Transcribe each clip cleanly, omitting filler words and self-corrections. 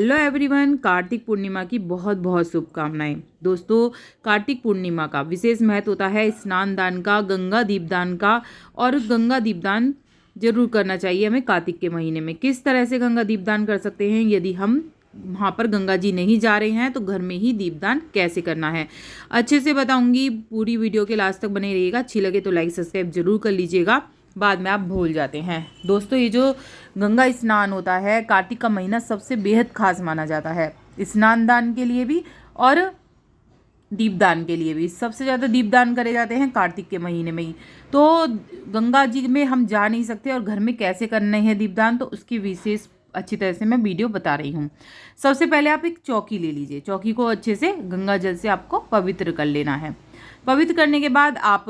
Hello everyone, Kartik Purnima की बहुत बहुत शुभकामनाएं। दोस्तों, कार्तिक पूर्णिमा का विशेष महत्व होता है स्नान दान का, गंगा दीपदान का। और गंगा दीपदान जरूर करना चाहिए हमें कार्तिक के महीने में। किस तरह से गंगा दीपदान कर सकते हैं, यदि हम वहाँ पर गंगा जी नहीं जा रहे हैं तो घर में ही दीपदान कैसे करना है अच्छे से बताऊंगी। पूरी वीडियो के लास्ट तक बने रहिएगा। अच्छी लगे तो लाइक सब्सक्राइब जरूर कर लीजिएगा, बाद में आप भूल जाते हैं। दोस्तों, ये जो गंगा स्नान होता है, कार्तिक का महीना सबसे बेहद खास माना जाता है स्नान दान के लिए भी और दीपदान के लिए भी। सबसे ज़्यादा दीपदान करे जाते हैं कार्तिक के महीने में ही। तो गंगा जी में हम जा नहीं सकते और घर में कैसे करने हैं दीपदान, तो उसकी विशेष अच्छी तरह से मैं वीडियो बता रही हूँ। सबसे पहले आप एक चौकी ले लीजिए। चौकी को अच्छे से गंगा जल से आपको पवित्र कर लेना है। पवित्र करने के बाद आप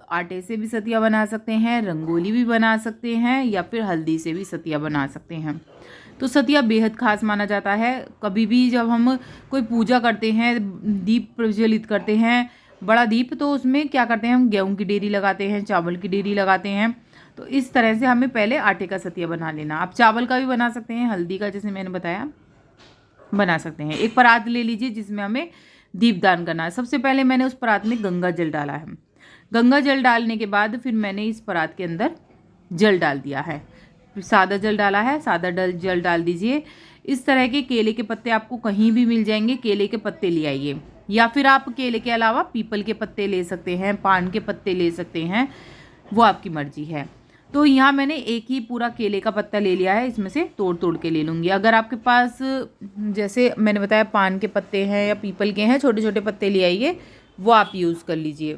आटे से भी सतिया बना सकते हैं, रंगोली भी बना सकते हैं, या फिर हल्दी से भी सतिया बना सकते हैं। तो सतिया बेहद खास माना जाता है। कभी भी जब हम कोई पूजा करते हैं, दीप प्रज्वलित करते हैं, बड़ा दीप, तो उसमें क्या करते हैं, हम गेहूं की डेरी लगाते हैं, चावल की डेरी लगाते हैं। तो इस तरह से हमें पहले आटे का सतिया बना लेना। आप चावल का भी बना सकते हैं, हल्दी का जैसे मैंने बताया बना सकते हैं। एक परात ले लीजिए जिसमें हमें दीपदान करना है। सबसे पहले मैंने उस परात में गंगा जल डाला है। गंगा जल डालने के बाद फिर मैंने इस परात के अंदर जल डाल दिया है। सादा जल डाला है, सादा जल डाल दीजिए। इस तरह के केले के पत्ते आपको कहीं भी मिल जाएंगे, केले के पत्ते ले आइए, या फिर आप केले के अलावा पीपल के पत्ते ले सकते हैं, पान के पत्ते ले सकते हैं, वो आपकी मर्जी है। तो यहाँ मैंने एक ही पूरा केले का पत्ता ले लिया है, इसमें से तोड़ तोड़ के ले लूँगी। अगर आपके पास जैसे मैंने बताया पान के पत्ते हैं या पीपल के हैं, छोटे छोटे पत्ते ले आइए, वो आप यूज़ कर लीजिए।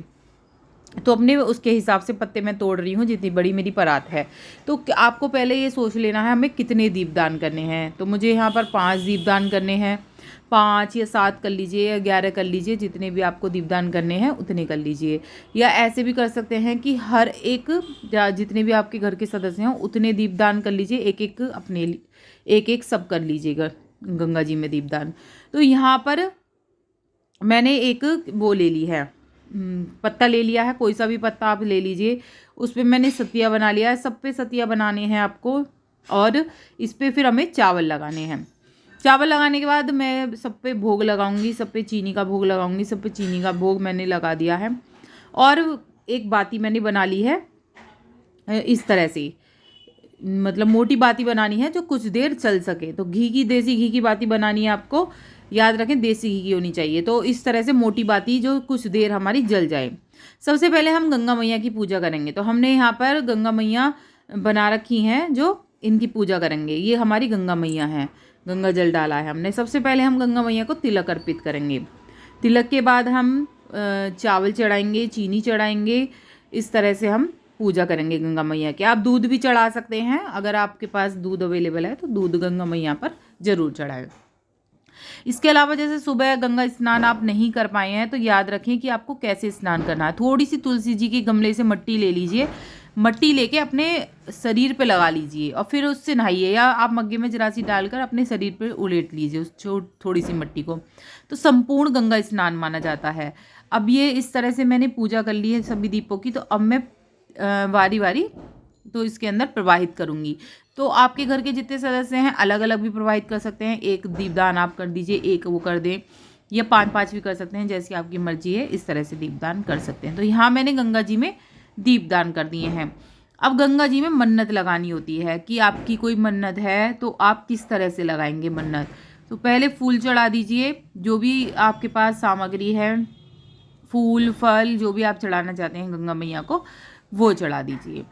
तो अपने उसके हिसाब से पत्ते मैं तोड़ रही हूँ जितनी बड़ी मेरी परात है। तो आपको पहले ये सोच लेना है हमें कितने दीपदान करने हैं। तो मुझे यहाँ पर 5 दीपदान करने हैं। 5 या 7 कर लीजिए या 11 कर लीजिए, जितने भी आपको दीपदान करने हैं उतने कर लीजिए। या ऐसे भी कर सकते हैं कि हर एक जितने भी आपके घर के सदस्य हैं उतने दीपदान कर लीजिए, एक एक अपने एक एक सब कर लीजिएगा गंगा जी में दीपदान। तो यहाँ पर मैंने एक वो ले ली है, पत्ता ले लिया है, कोई सा भी पत्ता आप ले लीजिए। उस पर मैंने सतिया बना लिया है। सब पे सतिया बनाने हैं आपको, और इस पर फिर हमें चावल लगाने हैं। चावल लगाने के बाद मैं सब पे भोग लगाऊंगी, सब पे चीनी का भोग लगाऊंगी। सब पे चीनी का भोग मैंने लगा दिया है। और एक बाती मैंने बना ली है इस तरह से, मतलब मोटी बाती बनानी है जो कुछ देर चल सके। तो घी की, देसी घी की बाती बनानी है आपको, याद रखें देसी घी की होनी चाहिए। तो इस तरह से मोटी बाती जो कुछ देर हमारी जल जाए। सबसे पहले हम गंगा मैया की पूजा करेंगे। तो हमने यहाँ पर गंगा मैया बना रखी हैं जो इनकी पूजा करेंगे। ये हमारी गंगा मैया हैं, गंगा जल डाला है हमने। सबसे पहले हम गंगा मैया को तिलक अर्पित करेंगे। तिलक के बाद हम चावल चढ़ाएंगे, चीनी चढ़ाएंगे। इस तरह से हम पूजा करेंगे गंगा मैया की। आप दूध भी चढ़ा सकते हैं, अगर आपके पास दूध अवेलेबल है तो दूध गंगा मैया पर जरूर चढ़ाएं। इसके अलावा जैसे सुबह गंगा स्नान आप नहीं कर पाए हैं तो याद रखें कि आपको कैसे स्नान करना है। थोड़ी सी तुलसी जी के गमले से मट्टी ले लीजिए, मट्टी लेके अपने शरीर पे लगा लीजिए और फिर उससे नहाइए, या आप मग्गे में जरा सी डालकर अपने शरीर पे उलेट लीजिए उस थोड़ी सी मट्टी को। तो संपूर्ण गंगा स्नान माना जाता है। अब ये इस तरह से मैंने पूजा कर ली है सभी दीपों की। तो अब मैं वारी वारी तो इसके अंदर प्रवाहित करूँगी। तो आपके घर के जितने सदस्य हैं अलग अलग भी प्रवाहित कर सकते हैं। एक दीपदान आप कर दीजिए, एक वो कर दें, या 5-5 भी कर सकते हैं, जैसी आपकी मर्जी है। इस तरह से दीपदान कर सकते हैं। तो यहाँ मैंने गंगा जी में दीपदान कर दिए हैं। अब गंगा जी में मन्नत लगानी होती है कि आपकी कोई मन्नत है तो आप किस तरह से लगाएंगे मन्नत। तो पहले फूल चढ़ा दीजिए, जो भी आपके पास सामग्री है, फूल फल जो भी आप चढ़ाना चाहते हैं गंगा मैया को, वो चढ़ा दीजिए।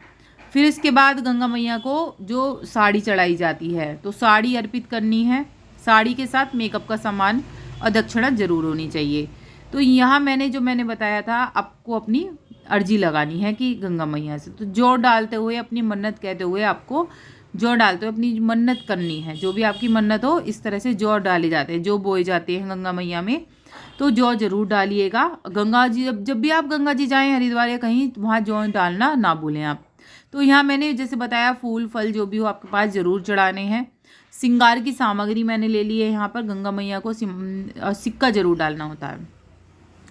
फिर इसके बाद गंगा मैया को जो साड़ी चढ़ाई जाती है, तो साड़ी अर्पित करनी है। साड़ी के साथ मेकअप का सामान और दक्षिणा जरूर होनी चाहिए। तो यहाँ मैंने बताया था आपको अपनी अर्जी लगानी है कि गंगा मैया से, तो जौ डालते हुए अपनी मन्नत कहते हुए आपको जौ डालते हुए अपनी मन्नत करनी है। जो भी आपकी मन्नत हो, इस तरह से जौ डाले जाते हैं, जो बोए जाते हैं गंगा मैया में। तो जौ जरूर डालिएगा। गंगा जी जब भी आप गंगा जी जाएं हरिद्वार या कहीं, तो वहाँ जौ डालना ना भूलें आप। तो यहाँ मैंने जैसे बताया फूल फल जो भी हो आपके पास जरूर चढ़ाने हैं। श्रृंगार की सामग्री मैंने ले ली है। यहाँ पर गंगा मैया को सिक्का जरूर डालना होता है।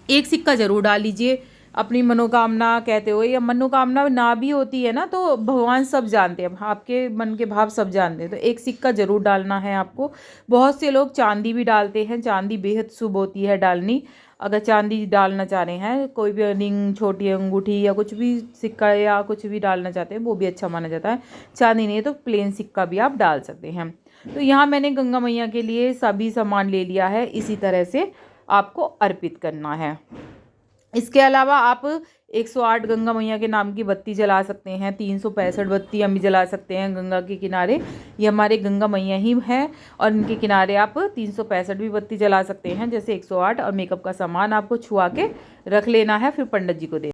एक सिक्का जरूर डाल लीजिए। अपनी मनोकामना कहते हो, या मनोकामना ना भी होती है ना तो भगवान सब जानते हैं, आपके मन के भाव सब जानते हैं। तो एक सिक्का ज़रूर डालना है आपको। बहुत से लोग चांदी भी डालते हैं, चांदी बेहद शुभ होती है डालनी। अगर चांदी डालना चाह रहे हैं, कोई भी रिंग, छोटी अंगूठी या कुछ भी सिक्का या कुछ भी डालना चाहते हैं, वो भी अच्छा माना जाता है। चांदी नहीं है तो प्लेन सिक्का भी आप डाल सकते हैं। तो यहाँ मैंने गंगा मैया के लिए सभी सामान ले लिया है, इसी तरह से आपको अर्पित करना है। इसके अलावा आप 108 गंगा मैया के नाम की बत्ती जला सकते हैं, 365 बत्तियाँ भी जला सकते हैं गंगा के किनारे। ये हमारे गंगा मैया ही हैं और इनके किनारे आप 365 भी बत्ती जला सकते हैं, जैसे 108। और मेकअप का सामान आपको छुआ के रख लेना है, फिर पंडित जी को दे